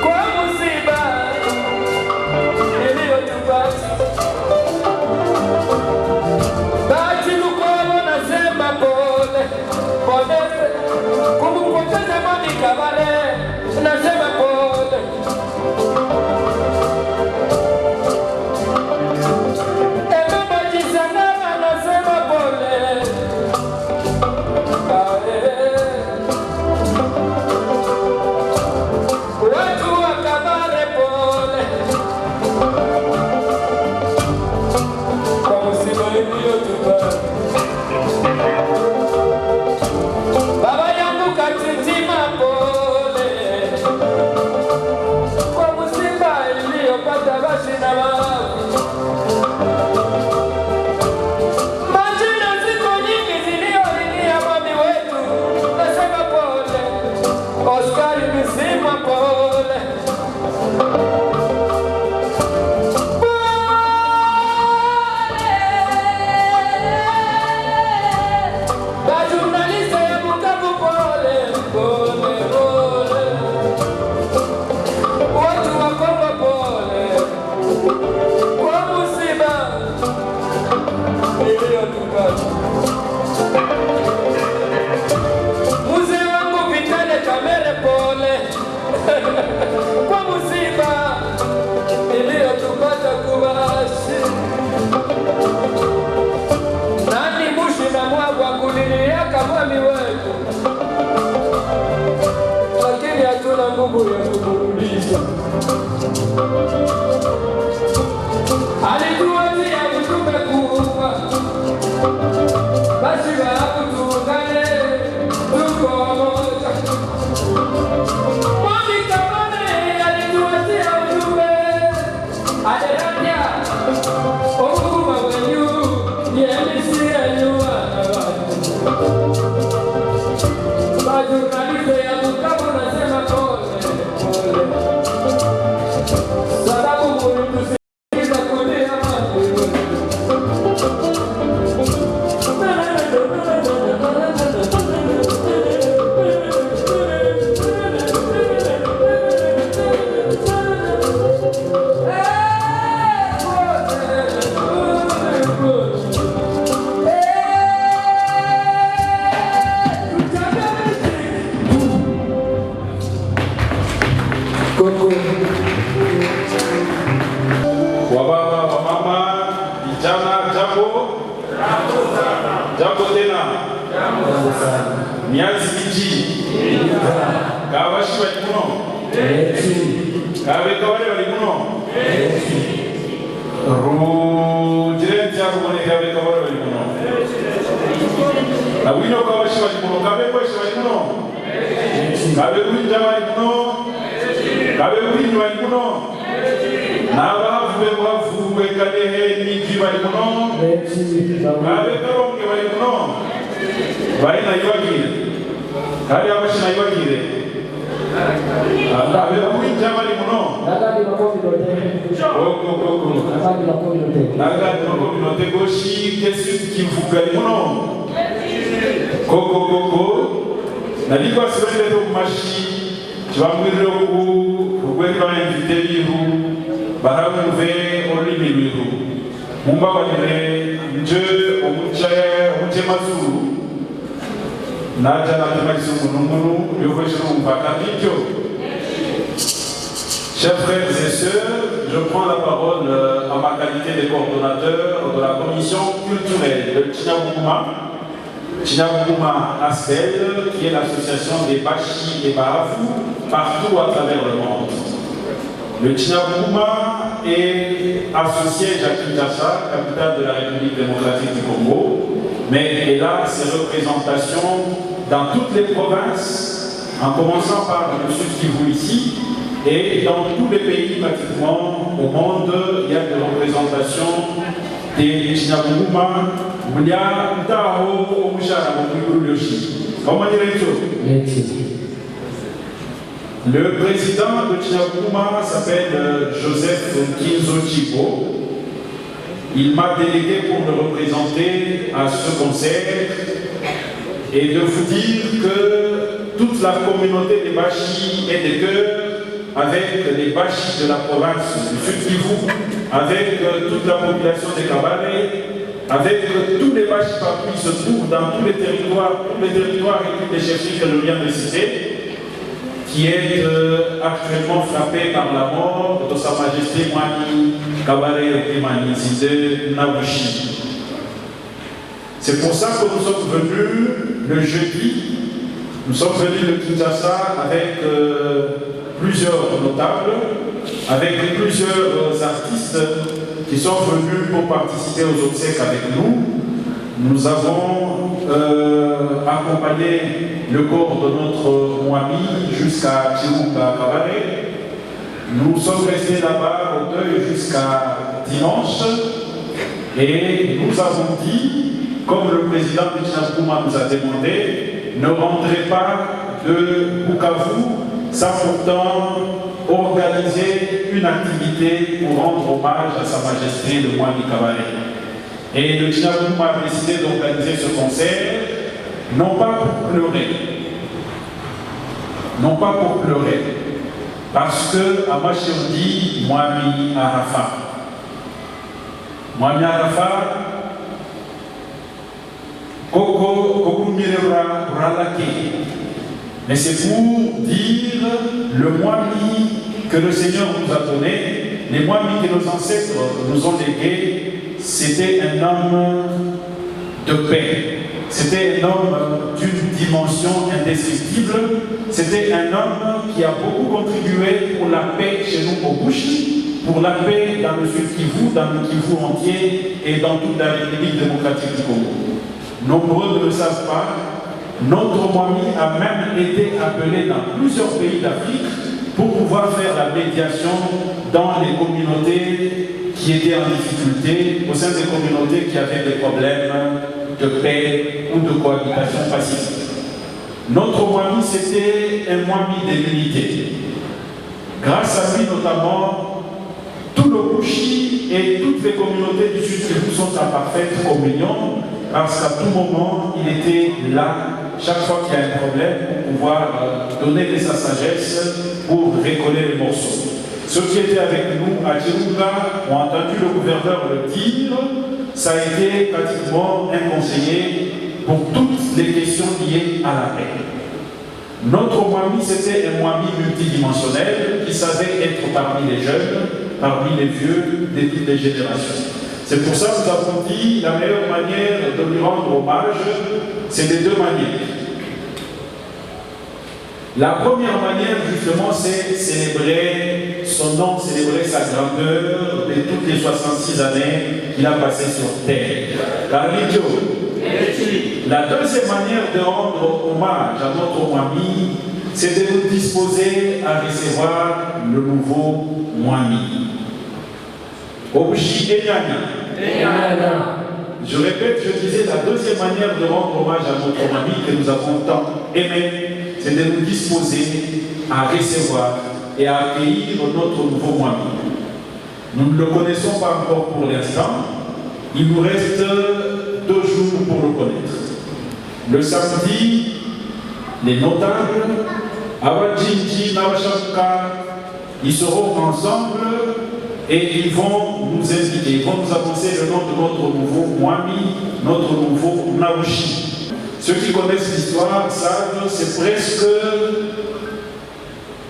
Como Miazi Miji, Kawashi Walikuno, Kawe Kawale Walikuno, Rujirentia Rumone Kawe Kawale Walikuno, Awino Kawashi Walikuno, Kawe Kwashi Walikuno, Kawe Winja Walikuno, Kawe Winja Walikuno, Nawavuwe Wavuwe Kadehe Miji Walikuno, Kawe Karonge Walikuno, Vaina Iwagire, Kari Abashi na Iwagire, Kawe Winja Walikuno, Nagadi Makominote Goshi Kesu Kivuga Walikuno, Koko, Naliko Asibele Mashi, Chwamwiro Rugweka Invite Liru, Baramuve Olimi Liru, Mumba Walire, Nje, Omuche Mazuru, Naja Natamaïsu Mounoumounou, Yovochou Mpakabidjo. Chers frères et sœurs, je prends la parole en ma qualité de coordonnateur de la commission culturelle de Tchinaboukouma Asbel, qui est l'association des Bachi et Barafou partout à travers le monde. Le Tchinaboukouma est associé à Kinshasa, capitale de la République démocratique du Congo, mais elle a ses représentations dans toutes les provinces, en commençant par le Sud Kivu ici, et dans tous les pays pratiquement au monde, il y a des représentations des Tchinaboukouma. Le président de Tchinaboukouma s'appelle Joseph Kinzo Chibo. Il m'a délégué pour me représenter à ce concert et de vous dire que toute la communauté des Bachi est de cœur avec les Bachi de la province du Sud Kivu, avec toute la population de Kabale, avec tous les Bachi partout qui se trouvent dans tous les territoires et toutes les chefferies que je viens de citer, qui est actuellement frappé par la mort de Sa Majesté Mwami Kabale Kimani Zinde Nabushi. C'est pour ça que nous sommes venus le jeudi, nous sommes venus de Kinshasa avec plusieurs notables, avec plusieurs artistes qui sont venus pour participer aux obsèques avec nous. Nous avons accompagné le corps de notre Mwami jusqu'à Chirunga Kabare. Nous sommes restés là-bas au deuil jusqu'à dimanche et nous avons dit, comme le président de Tchinaboukouma nous a demandé, ne rentrez pas de Bukavu sans pourtant organiser une activité pour rendre hommage à Sa Majesté le Mwami Kabare. Et le Tchinaboukouma a décidé d'organiser ce concert, non pas pour pleurer, parce que à Machi on dit Mwami Arafa. Mwami Arafa, Koko Mirera Ralake. Mais c'est pour dire le Mwami que le Seigneur nous a donné, les Mwami que nos ancêtres nous ont légués. C'était un homme de paix. C'était un homme d'une dimension indescriptible. C'était un homme qui a beaucoup contribué pour la paix chez nous au Bushi, pour la paix dans le Sud Kivu, dans le Kivu entier et dans toute la République démocratique du Congo. Nombreux ne le savent pas. Notre Mwami a même été appelé dans plusieurs pays d'Afrique pour pouvoir faire la médiation dans les communautés qui étaient en difficulté, au sein des communautés qui avaient des problèmes de paix ou de cohabitation pacifique. Notre Mwami, c'était un Mwami de l'unité. Grâce à lui notamment, tout le Bushi et toutes les communautés du Sud Kivu sont en parfaite communion, parce qu'à tout moment, il était là, chaque fois qu'il y a un problème, pour pouvoir donner de sa sagesse pour récoller les morceaux. Ceux qui étaient avec nous à Chirunga ont entendu le gouverneur le dire, ça a été pratiquement un conseiller pour toutes les questions liées à la paix. Notre Mwami, c'était un Mwami multidimensionnel qui savait être parmi les jeunes, parmi les vieux, de toutes les générations. C'est pour ça que nous avons dit la meilleure manière de lui rendre hommage, c'est de deux manières. La première manière, justement, c'est célébrer son nom, célébrer sa grandeur de toutes les 66 années qu'il a passées sur terre. Carlito. La deuxième manière de rendre hommage à notre Mwami, c'est de nous disposer à recevoir le nouveau Mwami. Obushi Enyana. Je répète, je disais, la deuxième manière de rendre hommage à notre Mwami que nous avons tant aimé, c'est de nous disposer à recevoir et à accueillir notre nouveau Mwami. Nous ne le connaissons pas encore pour l'instant. Il nous reste 2 jours pour le connaître. Le samedi, les notables, Awadjinji, Nawashaka, ils seront ensemble et ils vont nous inviter, ils vont nous annoncer le nom de notre nouveau Mwami, notre nouveau Naouchi. Ceux qui connaissent l'histoire savent, c'est presque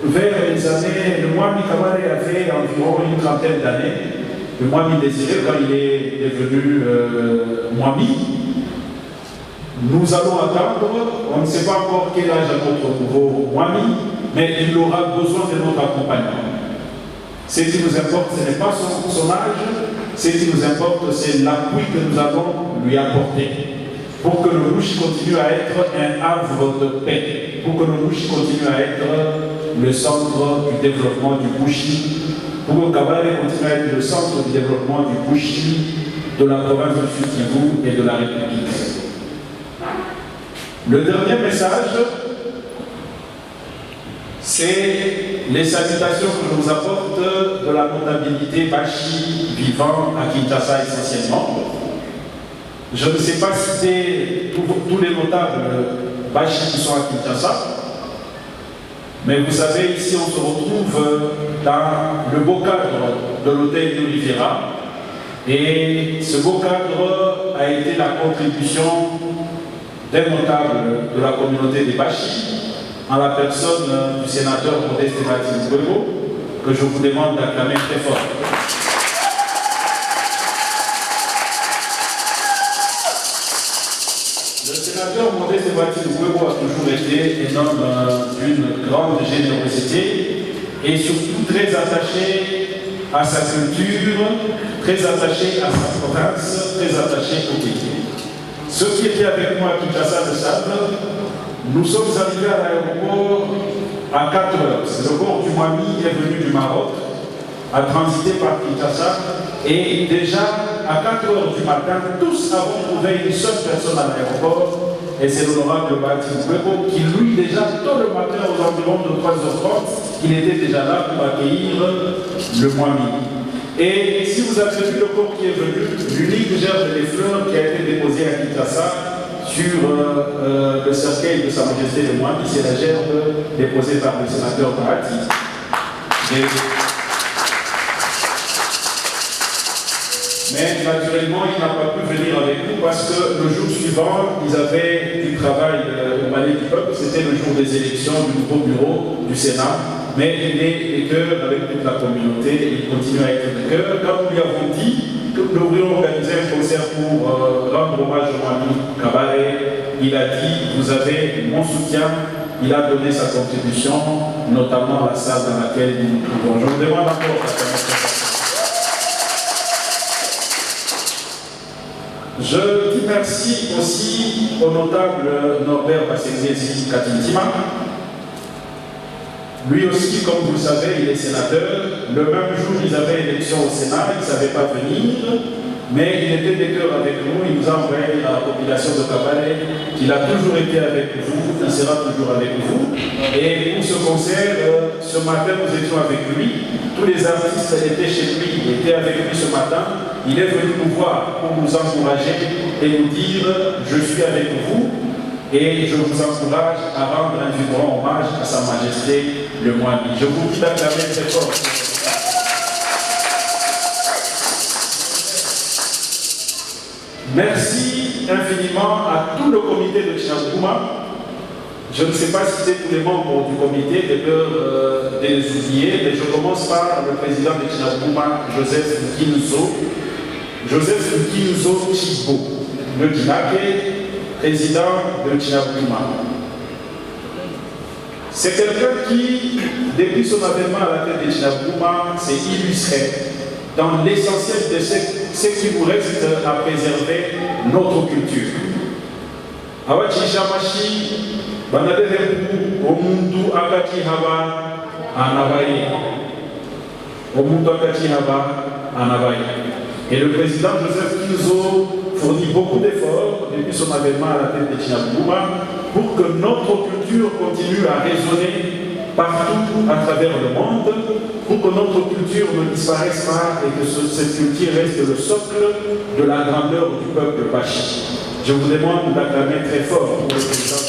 vers les années, le Mwami Kabare avait environ une trentaine d'années. Le Mwami désiré, quand il est devenu Mwami, nous allons attendre, on ne sait pas encore quel âge a notre nouveau Mwami, mais il aura besoin de notre accompagnement. Ce qui nous importe, ce n'est pas son âge, ce qui nous importe, c'est l'appui que nous allons lui apporter pour que le Louchi continue à être un havre de paix, pour que le Louchi continue à être le centre du développement du Bushi, pour que Kabare continue à être le centre du développement du Bushi, de la province du Sud-Kivu et de la République. Le dernier message, c'est les salutations que je vous apporte de la notabilité Bashi vivant à Kinshasa essentiellement. Je ne sais pas citer tous les notables Bashi qui sont à Kinshasa, mais vous savez, ici on se retrouve dans le beau cadre de l'hôtel de Riviera, et ce beau cadre a été la contribution d'un notable de la communauté des Bashi, en la personne du sénateur Modeste Mathieu Gwebo, que je vous demande d'acclamer très fort. Le sénateur Modeste Mathieu Gwebo a toujours été un homme d'une grande générosité et surtout très attaché à sa culture, très attaché à sa province, très attaché au pays. Ceux qui étaient avec moi à Kinshasa le savent, nous sommes arrivés à l'aéroport à 4 heures. Le corps du Mwami est venu du Maroc, a transité par Kinshasa, et déjà à 4 heures du matin, tous avons trouvé une seule personne à l'aéroport, et c'est l'honorable Bati Gwebo qui, lui, déjà tôt le matin, aux environs de 3h30, il était déjà là pour accueillir le Mwami. Et si vous avez vu le corps qui est venu, l'unique gerbe des fleurs qui a été déposée à Kinshasa sur le cercueil de Sa Majesté le Mwami, c'est la gerbe déposée par le sénateur Bahati. Mais naturellement, il n'a pas pu venir avec nous parce que le jour suivant, ils avaient du travail au Palais du Peuple, c'était le jour des élections du nouveau bureau du Sénat. Mais il est de cœur avec toute la communauté et il continue à être de cœur. Quand nous lui avons dit que nous devrions organiser un concert pour rendre hommage au Mwami Kabare, il a dit « Vous avez mon soutien ». Il a donné sa contribution, notamment à la salle dans laquelle nous nous trouvons. Je vous demande encore la Je dis merci aussi au notable Norbert Bassengezi Katintima. Lui aussi, comme vous le savez, il est sénateur. Le même jour, ils avaient élection au Sénat, il ne savait pas venir, mais il était de cœur avec nous. Il nous a envoyé la population de Kabare, qu'il a toujours été avec vous, il sera toujours avec vous. Et pour ce concert, ce matin, nous étions avec lui. Tous les artistes étaient chez lui, il était avec lui ce matin. Il est venu nous voir pour nous encourager et nous dire « Je suis avec vous ». Et je vous encourage à rendre un vibrant hommage à Sa Majesté le Mwami. Je vous dis d'acclamer très fort. Merci infiniment à tout le comité de Tchinaboukouma. Je ne sais pas citer tous les membres du comité, de peur de les oublier, mais je commence par le président de Tchinaboukouma, Joseph Nkinzo. Joseph Nkinzo Chibo, le Dinake, président de Tchinaboukouma. C'est quelqu'un qui, depuis son avènement à la tête de Tchinabougouma, s'est illustré dans l'essentiel de ce qui vous reste à préserver notre culture. Awachishamashi, Banaderebu, Omundu Akati Haba, Anabaye. Omundu Akati Haba, Anabaye. Et le président Joseph Kinzo fournit beaucoup d'efforts depuis son avènement à la tête de Tchinabougouma pour que notre culture continue à résonner partout à travers le monde, pour que notre culture ne disparaisse pas et que cette culture reste le socle de la grandeur du peuple Bachi. Je vous demande d'acclamer très fort pour le président.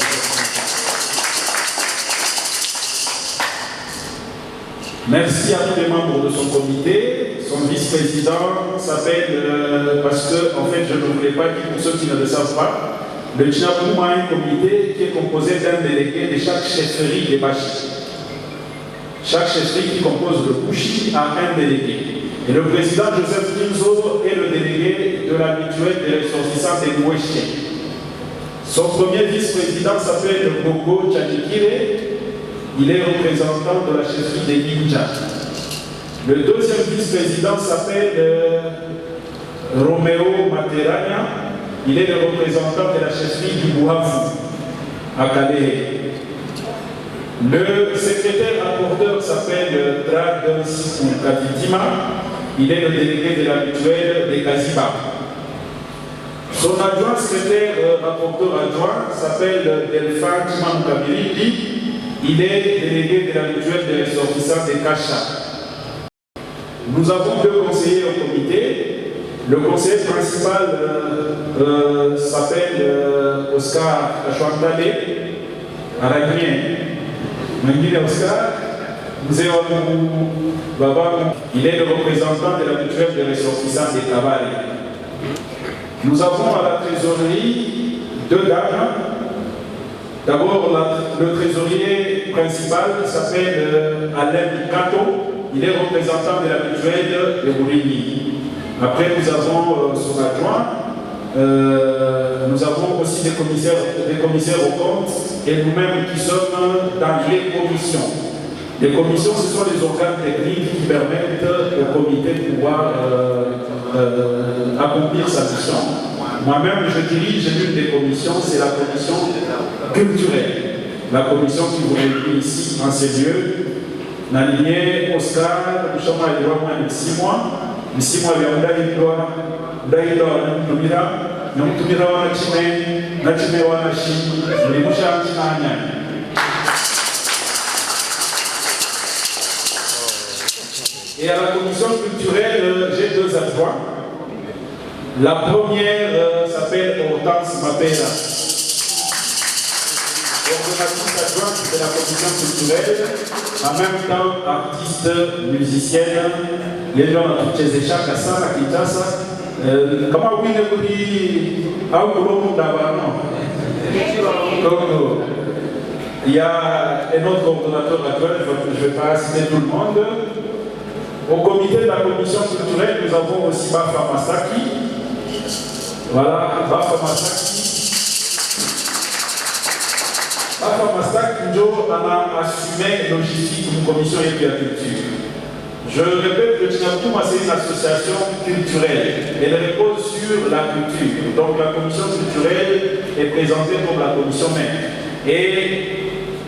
Merci à tous les membres de son comité. Son vice-président s'appelle, parce que, en fait, je ne voulais pas dire pour ceux qui ne le savent pas, le Tchinabougouma a un comité qui est composé d'un délégué de chaque chefferie des Bachi. Chaque chefferie qui compose le Bouchi a un délégué. Et le président Joseph Kinzo est le délégué de la mutuelle des ressortissants des Mouéchés. Son premier vice-président s'appelle Gogo Tchadikire. Il est représentant de la chefferie des Ninja. Le deuxième vice-président s'appelle Romeo Materania. Il est le représentant de la chefferie du Bouhavou à Calais. Le secrétaire rapporteur s'appelle Dragan Katitima. Il est le délégué de la mutuelle des Kaziba. Son adjoint secrétaire rapporteur adjoint s'appelle Delphin Timankabilidi. Il est délégué de la mutuelle des ressortissants des Kacha. Nous avons deux conseillers au comité. Le conseiller principal s'appelle Oscar Kachouantale, aragnien. Mangile Oscar, il est le représentant de la mutuelle des ressortissants des Kabari. Nous avons à la trésorerie deux dames. D'abord, le trésorier principal s'appelle Alain Kato. Il est représentant de la mutuelle de Bourigny. Après, nous avons son adjoint. Nous avons aussi des commissaires aux comptes et nous-mêmes qui sommes dans les commissions. Les commissions, ce sont les organes techniques qui permettent au comité de pouvoir accomplir sa mission. Moi-même, je dirige l'une des commissions, c'est la commission culturelle. La commission qui vous réunit ici, en ces lieux. Naligné, Oscar, nous sommes à moins de 6 mois. Les 6 mois, il y a et à la commission culturelle, j'ai deux adjoints. La première s'appelle Hortense Mapera, coordonnatrice adjointe de la commission culturelle, en même temps artiste, musicienne. Les gens ont toutes les échappes à ça, à Kinshasa. Comment vous voulez il y a un autre coordonnateur actuel, je ne vais pas citer tout le monde. Au comité de la commission culturelle, nous avons aussi Bafa Masaki. Voilà, Bafa Masaki. Bafa Masaki, Njo a assumé logistique d'une commission et de la culture. Je répète que Tchinabougouma, c'est une association culturelle. Elle repose sur la culture. Donc la commission culturelle est présentée comme la commission mère. Et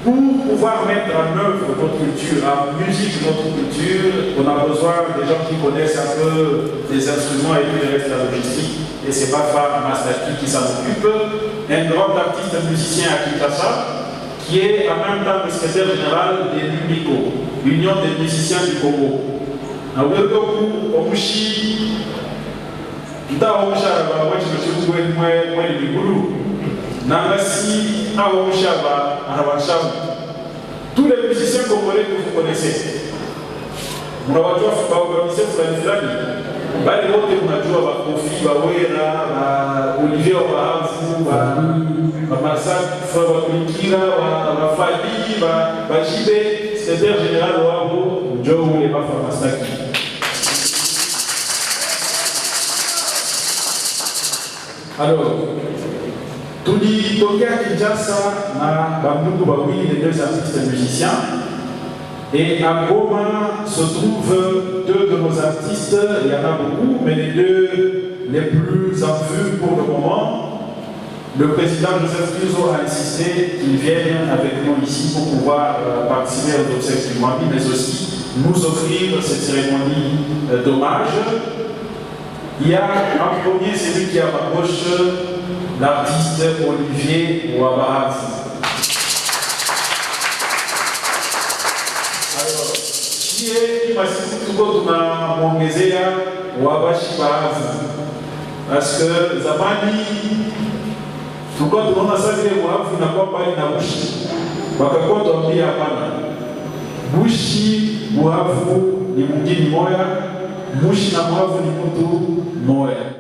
pour pouvoir mettre en œuvre notre culture, en musique notre culture, on a besoin des gens qui connaissent un peu les instruments et puis le reste de la logistique. Et c'est Bafa Masaki qui s'en occupe. Un grand artiste musicien à Kinshasa, qui est en même temps le secrétaire général de l'UNICO, l'Union des musiciens du Congo. Tous les musiciens congolais que vous connaissez, vous avez organisé bali wote mnajua Bakofi, Bawera, Olivier Wahavu, Masak, Fabakulikira, Bafali, Bajibe, secrétaire général Wabo, Joe et Bafa Masaki. Alors, tulitokea Kinshasa na bandugu bawili, les deux artistes musiciens. Et à Goma se trouvent deux de nos artistes, il y en a beaucoup, mais les deux les plus en vue pour le moment. Le président Joseph Cluzo a insisté qu'ils viennent avec nous ici pour pouvoir participer aux obsèques du Mwami, mais aussi nous offrir cette cérémonie d'hommage. Il y a en premier celui qui est à ma gauche, l'artiste Olivier Ouabahazi. Alors, qui est masiku tuko tunamwongezea Wabashi Bahazi, parce que zamani tulikuwa tunaona sasa vile Wahavu inakuwa mbali na Bushi, wakakuwa tuambia hapana, Bushi Wahavu ni mgini moya, Bushi na Wahavu ni mtu moya.